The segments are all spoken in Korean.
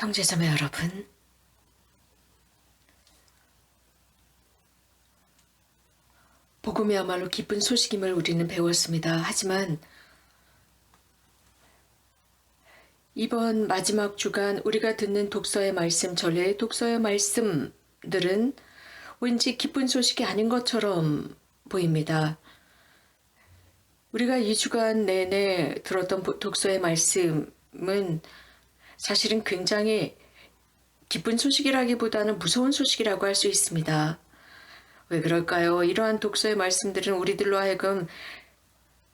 형제자매 여러분, 복음이야말로 기쁜 소식임을 우리는 배웠습니다. 하지만 이번 마지막 주간 우리가 듣는 독서의 말씀, 전례의 독서의 말씀들은 왠지 기쁜 소식이 아닌 것처럼 보입니다. 우리가 이 주간 내내 들었던 독서의 말씀은 사실은 굉장히 기쁜 소식이라기보다는 무서운 소식이라고 할 수 있습니다. 왜 그럴까요? 이러한 독서의 말씀들은 우리들로 하여금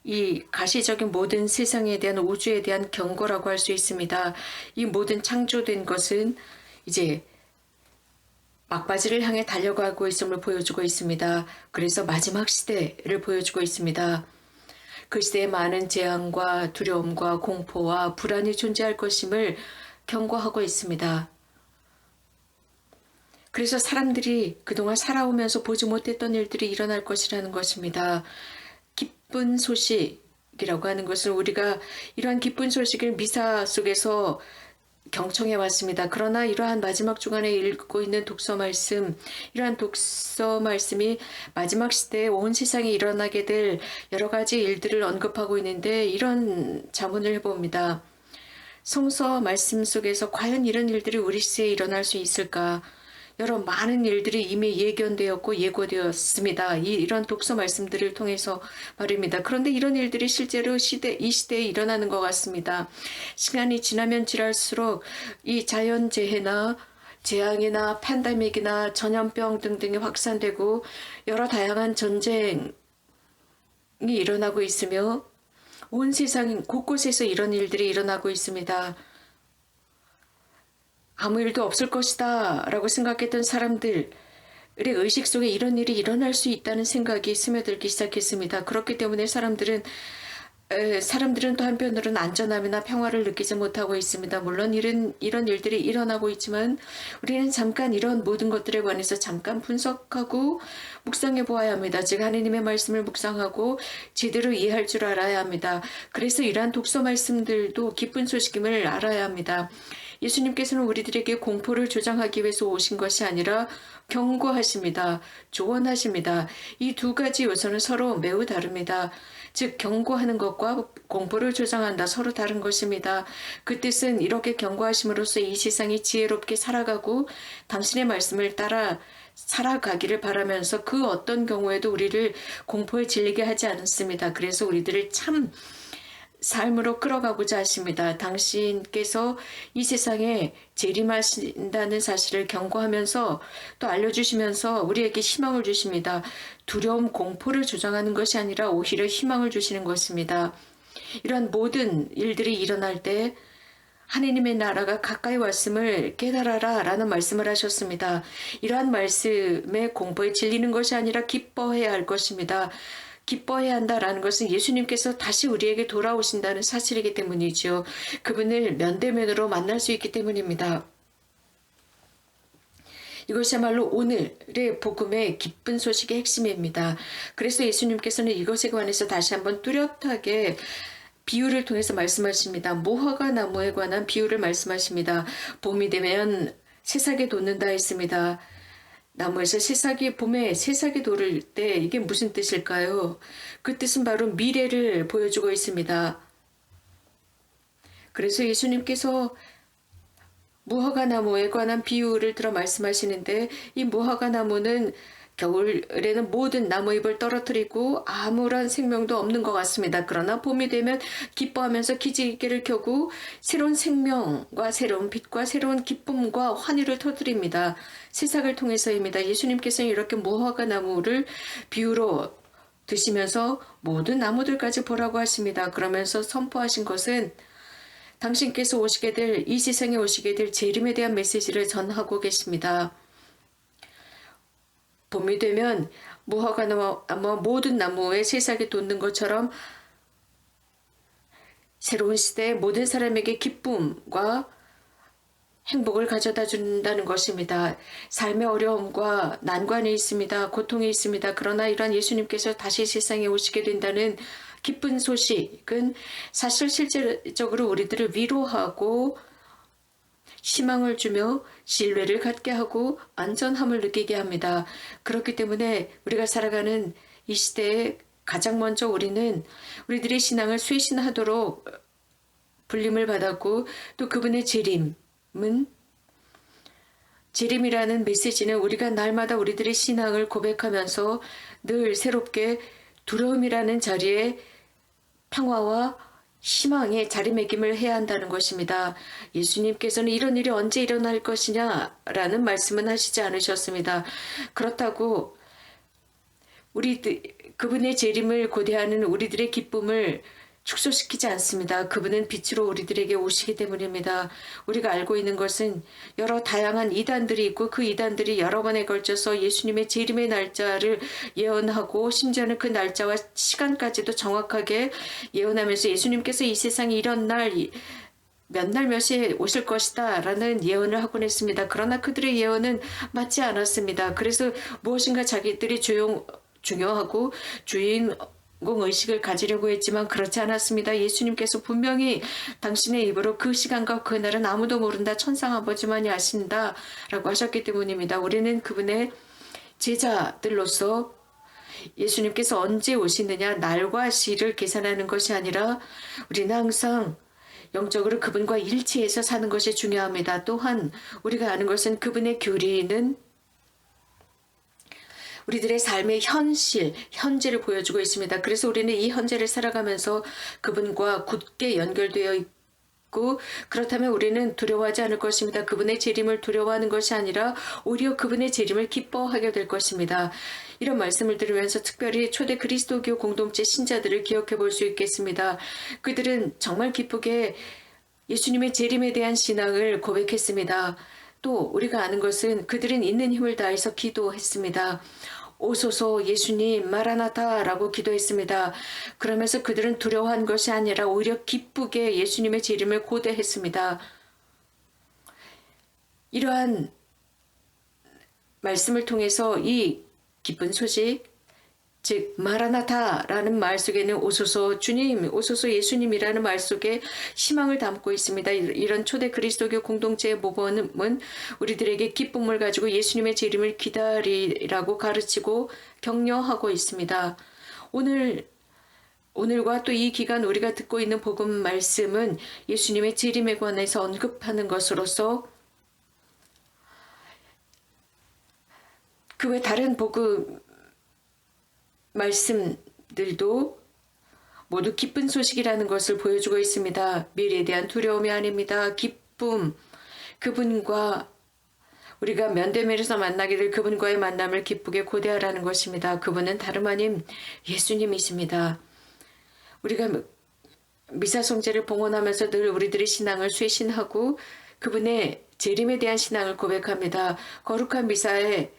이 가시적인 모든 세상에 대한 우주에 대한 경고라고 할 수 있습니다. 이 모든 창조된 것은 이제 막바지를 향해 달려가고 있음을 보여주고 있습니다. 그래서 마지막 시대를 보여주고 있습니다. 그 시대에 많은 재앙과 두려움과 공포와 불안이 존재할 것임을 경고하고 있습니다. 그래서 사람들이 그동안 살아오면서 보지 못했던 일들이 일어날 것이라는 것입니다. 기쁜 소식이라고 하는 것은 우리가 이러한 기쁜 소식을 미사 속에서 경청해 왔습니다. 그러나 이러한 마지막 주간에 읽고 있는 독서 말씀, 이러한 독서 말씀이 마지막 시대에 온 세상에 일어나게 될 여러 가지 일들을 언급하고 있는데 이런 자문을 해봅니다. 성서 말씀 속에서 과연 이런 일들이 우리 시대에 일어날 수 있을까? 여러 많은 일들이 이미 예견되었고 예고되었습니다. 이런 독서 말씀들을 통해서 말입니다. 그런데 이런 일들이 실제로 이 시대에 일어나는 것 같습니다. 시간이 지나면 지날수록 이 자연재해나 재앙이나 팬데믹이나 전염병 등등이 확산되고 여러 다양한 전쟁이 일어나고 있으며 온 세상 곳곳에서 이런 일들이 일어나고 있습니다. 아무 일도 없을 것이다 라고 생각했던 사람들의 의식 속에 이런 일이 일어날 수 있다는 생각이 스며들기 시작했습니다. 그렇기 때문에 사람들은 또 한편으로는 안전함이나 평화를 느끼지 못하고 있습니다. 물론 이런 일들이 일어나고 있지만 우리는 잠깐 이런 모든 것들에 관해서 잠깐 분석하고 묵상해 보아야 합니다. 즉 하나님의 말씀을 묵상하고 제대로 이해할 줄 알아야 합니다. 그래서 이러한 독서 말씀들도 기쁜 소식임을 알아야 합니다. 예수님께서는 우리들에게 공포를 조장하기 위해서 오신 것이 아니라 경고하십니다. 조언하십니다. 이 두 가지 요소는 서로 매우 다릅니다. 즉 경고하는 것과 공포를 조장한다 서로 다른 것입니다. 그 뜻은 이렇게 경고하심으로써 이 세상이 지혜롭게 살아가고 당신의 말씀을 따라 살아가기를 바라면서 그 어떤 경우에도 우리를 공포에 질리게 하지 않습니다. 그래서 우리들을 참 삶으로 끌어가고자 하십니다. 당신께서 이 세상에 재림하신다는 사실을 경고하면서 또 알려주시면서 우리에게 희망을 주십니다. 두려움, 공포를 조장하는 것이 아니라 오히려 희망을 주시는 것입니다. 이러한 모든 일들이 일어날 때 하나님의 나라가 가까이 왔음을 깨달아라 라는 말씀을 하셨습니다. 이러한 말씀에 공포에 질리는 것이 아니라 기뻐해야 할 것입니다. 기뻐해야 한다라는 것은 예수님께서 다시 우리에게 돌아오신다는 사실이기 때문이죠. 그분을 면대면으로 만날 수 있기 때문입니다. 이것이야말로 오늘의 복음의 기쁜 소식의 핵심입니다. 그래서 예수님께서는 이것에 관해서 다시 한번 뚜렷하게 비유를 통해서 말씀하십니다. 무화과 나무에 관한 비유를 말씀하십니다. 봄이 되면 새싹이 돋는다 했습니다. 나무에서 봄에 새싹이 돋을 때 이게 무슨 뜻일까요? 그 뜻은 바로 미래를 보여주고 있습니다. 그래서 예수님께서 무화과 나무에 관한 비유를 들어 말씀하시는데 이 무화과 나무는 겨울에는 모든 나무잎을 떨어뜨리고 아무런 생명도 없는 것 같습니다. 그러나 봄이 되면 기뻐하면서 기지개를 켜고 새로운 생명과 새로운 빛과 새로운 기쁨과 환희를 터뜨립니다. 새싹을 통해서입니다. 예수님께서는 이렇게 무화과 나무를 비유로 드시면서 모든 나무들까지 보라고 하십니다. 그러면서 선포하신 것은 당신께서 이 세상에 오시게 될 재림에 대한 메시지를 전하고 계십니다. 봄이 되면 무화과 나무 모든 나무에 새싹이 돋는 것처럼 새로운 시대에 모든 사람에게 기쁨과 행복을 가져다 준다는 것입니다. 삶의 어려움과 난관이 있습니다. 고통이 있습니다. 그러나 이러한 예수님께서 다시 세상에 오시게 된다는 기쁜 소식은 사실 실질적으로 우리들을 위로하고 희망을 주며 신뢰를 갖게 하고 안전함을 느끼게 합니다. 그렇기 때문에 우리가 살아가는 이 시대에 가장 먼저 우리는 우리들의 신앙을 쇄신하도록 불림을 받았고, 또 그분의 재림이라는 메시지는 우리가 날마다 우리들의 신앙을 고백하면서 늘 새롭게 두려움이라는 자리에 평화와 희망의 자리매김을 해야 한다는 것입니다. 예수님께서는 이런 일이 언제 일어날 것이냐라는 말씀은 하시지 않으셨습니다. 그렇다고 그분의 재림을 고대하는 우리들의 기쁨을 축소시키지 않습니다. 그분은 빛으로 우리들에게 오시기 때문입니다. 우리가 알고 있는 것은 여러 다양한 이단들이 있고, 그 이단들이 여러 번에 걸쳐서 예수님의 재림의 날짜를 예언하고, 심지어는 그 날짜와 시간까지도 정확하게 예언하면서 예수님께서 이 세상에 이런 날 몇 날 몇 시에 오실 것이다 라는 예언을 하곤 했습니다. 그러나 그들의 예언은 맞지 않았습니다. 그래서 무엇인가 자기들이 중요하고 주인공 의식을 가지려고 했지만 그렇지 않았습니다. 예수님께서 분명히 당신의 입으로 그 시간과 그날은 아무도 모른다, 천상 아버지만이 아신다 라고 하셨기 때문입니다. 우리는 그분의 제자들로서 예수님께서 언제 오시느냐 날과 시를 계산하는 것이 아니라 우리는 항상 영적으로 그분과 일치해서 사는 것이 중요합니다. 또한 우리가 아는 것은 그분의 교리는 우리들의 삶의 현재를 보여주고 있습니다. 그래서 우리는 이 현재를 살아가면서 그분과 굳게 연결되어 있고, 그렇다면 우리는 두려워하지 않을 것입니다. 그분의 재림을 두려워하는 것이 아니라 오히려 그분의 재림을 기뻐하게 될 것입니다. 이런 말씀을 들으면서 특별히 초대 그리스도교 공동체 신자들을 기억해 볼 수 있겠습니다. 그들은 정말 기쁘게 예수님의 재림에 대한 신앙을 고백했습니다. 또 우리가 아는 것은 그들은 있는 힘을 다해서 기도했습니다. 오소서 예수님 마라나타 라고 기도했습니다. 그러면서 그들은 두려워한 것이 아니라 오히려 기쁘게 예수님의 재림을 고대했습니다. 이러한 말씀을 통해서 이 기쁜 소식, 즉 마라나타라는 말 속에는 오소서 주님, 오소서 예수님이라는 말 속에 희망을 담고 있습니다. 이런 초대 그리스도교 공동체의 모범은 우리들에게 기쁨을 가지고 예수님의 재림을 기다리라고 가르치고 격려하고 있습니다. 오늘과 또 이 기간 우리가 듣고 있는 복음 말씀은 예수님의 재림에 관해서 언급하는 것으로서 그 외 다른 복음 말씀들도 모두 기쁜 소식이라는 것을 보여주고 있습니다. 미래에 대한 두려움이 아닙니다. 기쁨, 그분과 우리가 면대면에서 만나게 될 그분과의 만남을 기쁘게 고대하라는 것입니다. 그분은 다름 아닌 예수님이십니다. 우리가 미사성제를 봉헌하면서 늘 우리들의 신앙을 쇄신하고 그분의 재림에 대한 신앙을 고백합니다. 거룩한 미사의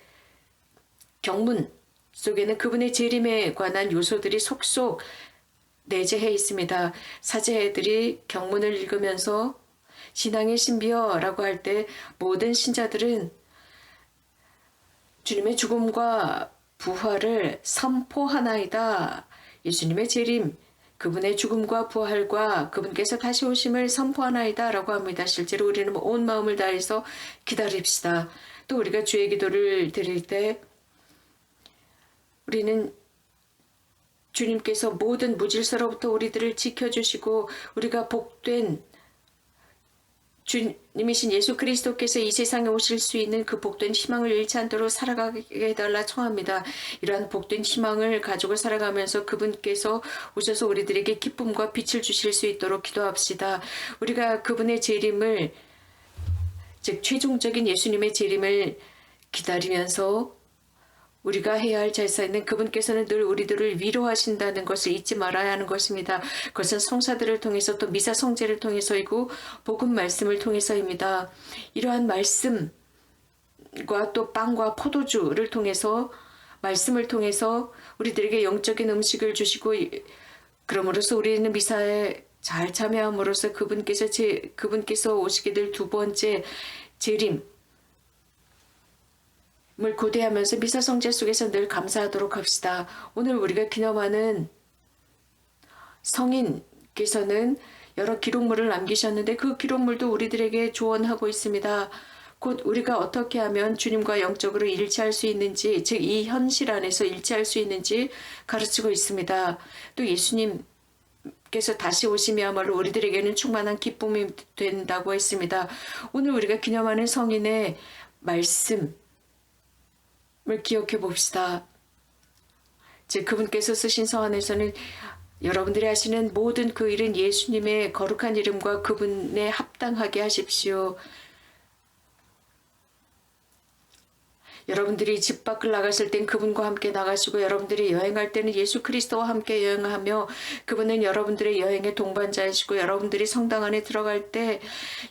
경문 속에는 그분의 재림에 관한 요소들이 속속 내재해 있습니다. 사제들이 경문을 읽으면서 신앙의 신비어라고 할 때 모든 신자들은 주님의 죽음과 부활을 선포하나이다. 예수님의 재림, 그분의 죽음과 부활과 그분께서 다시 오심을 선포하나이다 라고 합니다. 실제로 우리는 온 마음을 다해서 기다립시다. 또 우리가 주의 기도를 드릴 때 우리는 주님께서 모든 무질서로부터 우리들을 지켜주시고 우리가 복된 주님이신 예수 그리스도께서 이 세상에 오실 수 있는 그 복된 희망을 잃지 않도록 살아가게 해달라 청합니다. 이러한 복된 희망을 가지고 살아가면서 그분께서 오셔서 우리들에게 기쁨과 빛을 주실 수 있도록 기도합시다. 우리가 그분의 재림을, 즉 최종적인 예수님의 재림을 기다리면서 우리가 해야 할 제사에는 그분께서는 늘 우리들을 위로하신다는 것을 잊지 말아야 하는 것입니다. 그것은 성사들을 통해서 또 미사 성제를 통해서이고 복음 말씀을 통해서입니다. 이러한 말씀과 또 빵과 포도주를 통해서 말씀을 통해서 우리들에게 영적인 음식을 주시고 그러므로서 우리는 미사에 잘 참여함으로써 그분께서 오시게 될 두 번째 재림 을 고대하면서 미사성제 속에서 늘 감사하도록 합시다. 오늘 우리가 기념하는 성인께서는 여러 기록물을 남기셨는데 그 기록물도 우리들에게 조언하고 있습니다. 곧 우리가 어떻게 하면 주님과 영적으로 일치할 수 있는지, 즉 이 현실 안에서 일치할 수 있는지 가르치고 있습니다. 또 예수님께서 다시 오심이야말로 우리들에게는 충만한 기쁨이 된다고 했습니다. 오늘 우리가 기념하는 성인의 말씀을 기억해 봅시다. 즉 그분께서 쓰신 서한에서는 여러분들이 하시는 모든 그 일은 예수님의 거룩한 이름과 그분에 합당하게 하십시오. 여러분들이 집 밖을 나갔을 땐 그분과 함께 나가시고 여러분들이 여행할 때는 예수 그리스도와 함께 여행하며 그분은 여러분들의 여행의 동반자이시고 여러분들이 성당 안에 들어갈 때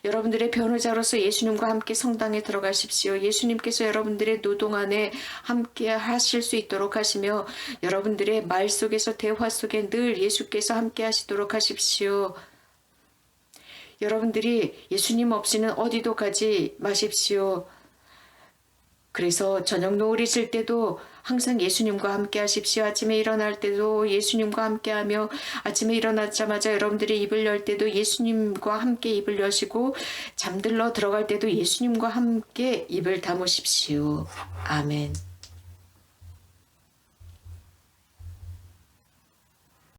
여러분들의 변호자로서 예수님과 함께 성당에 들어가십시오. 예수님께서 여러분들의 노동 안에 함께 하실 수 있도록 하시며 여러분들의 말 속에서 대화 속에 늘 예수께서 함께 하시도록 하십시오. 여러분들이 예수님 없이는 어디도 가지 마십시오. 그래서 저녁 노을이 질 때도 항상 예수님과 함께 하십시오. 아침에 일어날 때도 예수님과 함께 하며 아침에 일어나자마자 여러분들이 입을 열 때도 예수님과 함께 입을 여시고 잠들러 들어갈 때도 예수님과 함께 입을 다무십시오. 아멘.